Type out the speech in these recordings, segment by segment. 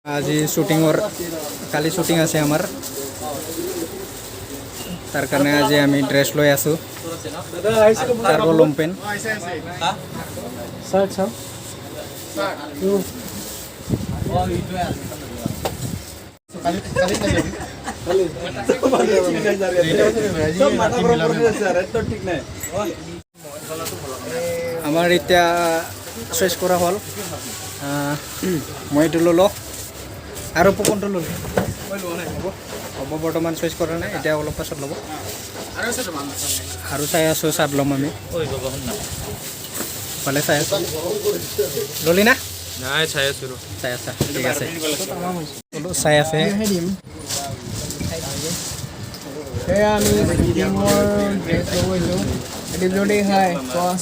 আজি শ্বুটিঙৰ কালি শ্বুটিং আছে আমাৰ তাৰ কাৰণে আজি আমি ড্ৰেছ লৈ আছো কাৰ্গো লংপেণ্ট আমাৰ এতিয়া চইচ কৰা হ'ল মই এইটো ল'লোঁ আৰু পকনটো ল'লোঁ হ'ব বৰ্তমান চইচ কৰা নাই এতিয়া অলপ পাছত ল'ব আৰু চাই আছোঁ চাৰ্ট ল'ম আমি ভালে চাই আছোঁ ল'লি না নাই চাই আছোঁ চাই আছা ঠিক আছে চাই আছে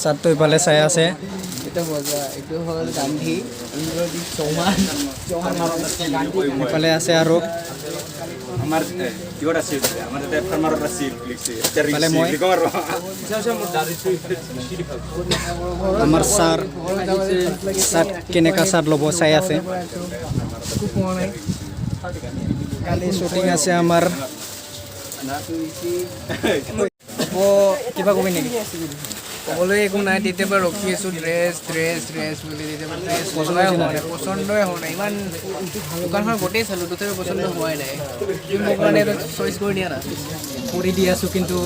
চাৰ্টটো ইফালে চাই আছে ইফালে আছে আৰু আমাৰ চাৰ্ট কেনেকুৱা চাৰ্ট ল'ব চাই আছে কালি শ্বুটিং আছে আমাৰ কিবা কবি নেকি ক'বলৈ একো নাই তেতিয়াৰ পৰা ৰখি আছোঁ ড্ৰেছ বুলি তেতিয়াৰ ড্ৰেছ পচন্দই হোৱা নাই ইমান দোকানখন গোটেই চালোঁ তথাপি পচন্দ হোৱাই নাই মোক মানে চইচ কৰি দিয়া না কৰি দি আছোঁ কিন্তু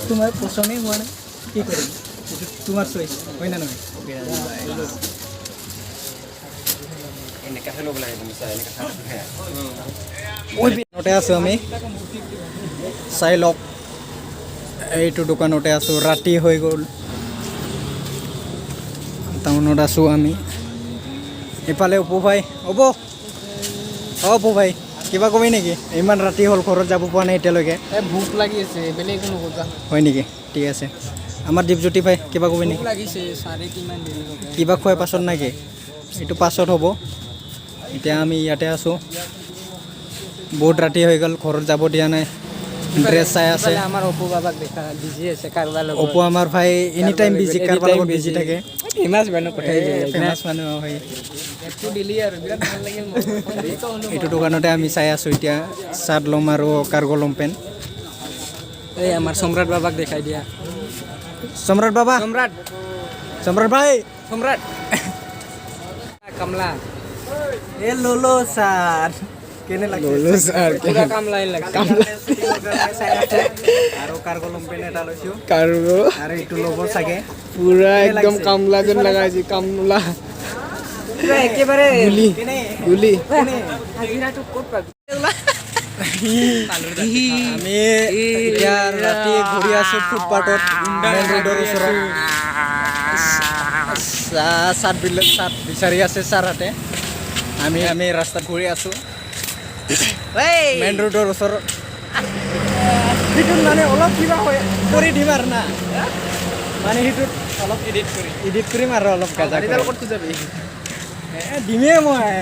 তোমাৰ পচন্দেই হোৱা নাই কি কৰিম তোমাৰ চইচ হয় না নহয় দোকানতে আছোঁ আমি চাই লওক এইটো দোকানতে আছোঁ ৰাতি হৈ গ'ল টাউনত আছোঁ আমি এইফালে অপু ভাই অপু ভাই কিবা কবি নেকি ইমান ৰাতি হ'ল ঘৰত যাব পৰা নাই এতিয়ালৈকে ভোক লাগি আছে বেলেগ একো নক'বা হয় নেকি ঠিক আছে আমাৰ দীপজ্যোতি ভাই কিবা কবি নেকি লাগিছে চাৰে কিমান দেৰি কিবা খোৱাই পাছত নেকি এইটো পাছত হ'ব এতিয়া আমি ইয়াতে আছোঁ বহুত ৰাতি হৈ গ'ল ঘৰত যাব দিয়া নাই ড্ৰেছ চাই আছে আমাৰ অপু বাবাক দেখা বিজি আছে কাৰোবাৰ লগত অপু আমাৰ ভাই এনি টাইম বিজি কাৰোবাৰ লগত বিজি থাকে ফেমাছ মানুহ পঠাই ফেমাছ মানুহ হয় একটু দিলি আৰু বিৰাট ভাল লাগিল এইটো দোকানতে আমি চাই আছোঁ এতিয়া চাৰ্ট ল'ম আৰু কাৰ্গো লংপেণ্ট এই আমাৰ সম্ৰাট বাবাক দেখাই দিয়া সম্ৰাট বাবা সম্ৰাট ভাই সম্ৰাট কামলা এ ল'লো ছাৰ কেনে লাগিছে পুৰা কামলা লাগিছে আৰু কাৰ্গো লংপেণ্ট এটা লৈছোঁ কাৰ্গো আৰু এইটো ল'ব চাগে পুৰা একদম কামলা যেন লগাইছে কামলা একেবাৰে গুলি হাজিৰাটো ক'ত পাবি আমি এতিয়া ৰাতি ঘূৰি আছোঁ ফুটপাথত মেইন ৰোডৰ ওচৰত চাট বিচাৰি আছে ছাৰহঁতে আমি ৰাস্তাত ঘূৰি আছোঁ মেইন ৰোডৰ ওচৰত সেইটোত মানে অলপ কিবা কৰি দিম আৰু না মানে সেইটোত অলপ এডিট কৰিম আৰু অলপ গাজা ক'ত যাবি দিমেই মই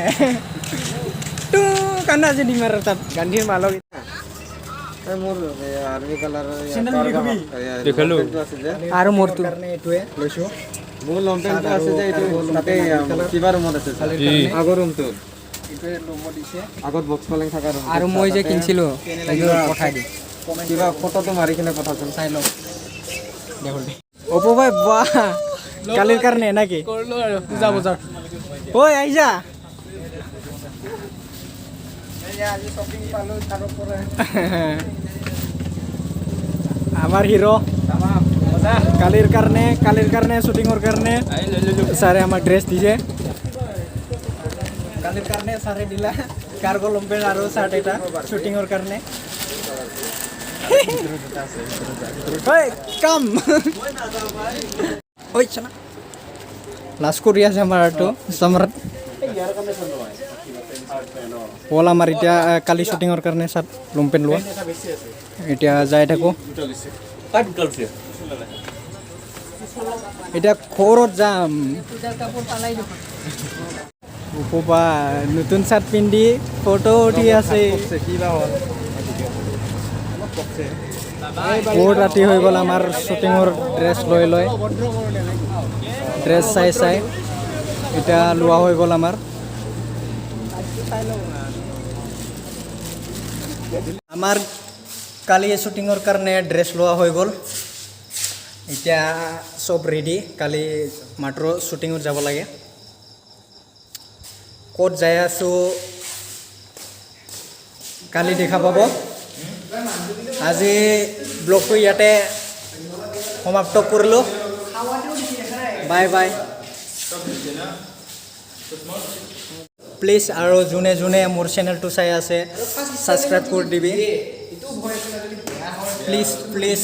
তো কান্দা আজি দিম আৰু তাত গান্ধীৰ মালক মোৰ আৰ্মি কালাৰ দেখালোঁ আৰু মোৰটো এইটোৱে লৈছোঁ মোৰ লংপেণ্টটো আছে যে এইটো তাতে কিবা ৰুমত আছে আগৰ ৰুমটো এইটোৱে ল'ব দিছে আগত বক্স পালেং থকা ৰুম আৰু মই যে কিনিছিলোঁ পঠাই দিম কিবা ফটোটো মাৰি কিনে পঠাচোন চাই লওক অপু ভাই বাহ কালিৰ কাৰণে নাকি কৰিলোঁ আৰু পূজা বজাৰ ঐ আহি যা আমাৰ হিৰো কালিৰ কাৰণে শ্বুটিঙৰ কাৰণে ছাৰে আমাক ড্ৰেছ দিছে কালিৰ কাৰণে ছাৰে দিলা কাৰ্গো লংপেণ্ট আৰু চাৰ্ট এটা শ্বুটিঙৰ কাৰণে কাম ঐ চানা লাজ কৰি আছে আমাৰ এইটো সম্ৰাট হ'ল আমাৰ এতিয়া কালি শ্বুটিঙৰ কাৰণে চাৰ্ট লংপেণ্ট লোৱা এতিয়া যাই থাকোঁ এতিয়া ঘৰত যাম উপবা নতুন চাৰ্ট পিন্ধি ফটো উঠি আছে কিবা হ'ল বহুত ৰাতি হৈ গ'ল আমাৰ শ্বুটিঙৰ ড্ৰেছ লৈ ড্ৰেছ চাই এতিয়া লোৱা হৈ গ'ল আমাৰ আমাৰ কালি শ্বুটিঙৰ কাৰণে ড্ৰেছ লোৱা হৈ গ'ল এতিয়া চব ৰেডি কালি মাত্ৰ শ্বুটিঙত যাব লাগে ক'ত যাই আছো কালি দেখা পাব আজি ব্লগটো ইয়াতে সমাপ্ত কৰিলোঁ বাই বাই প্লিজ আৰু যোনে যোনে মোৰ চেনেলটো চাই আছে ছাবস্ক্ৰাইব কৰি দিবি প্লিজ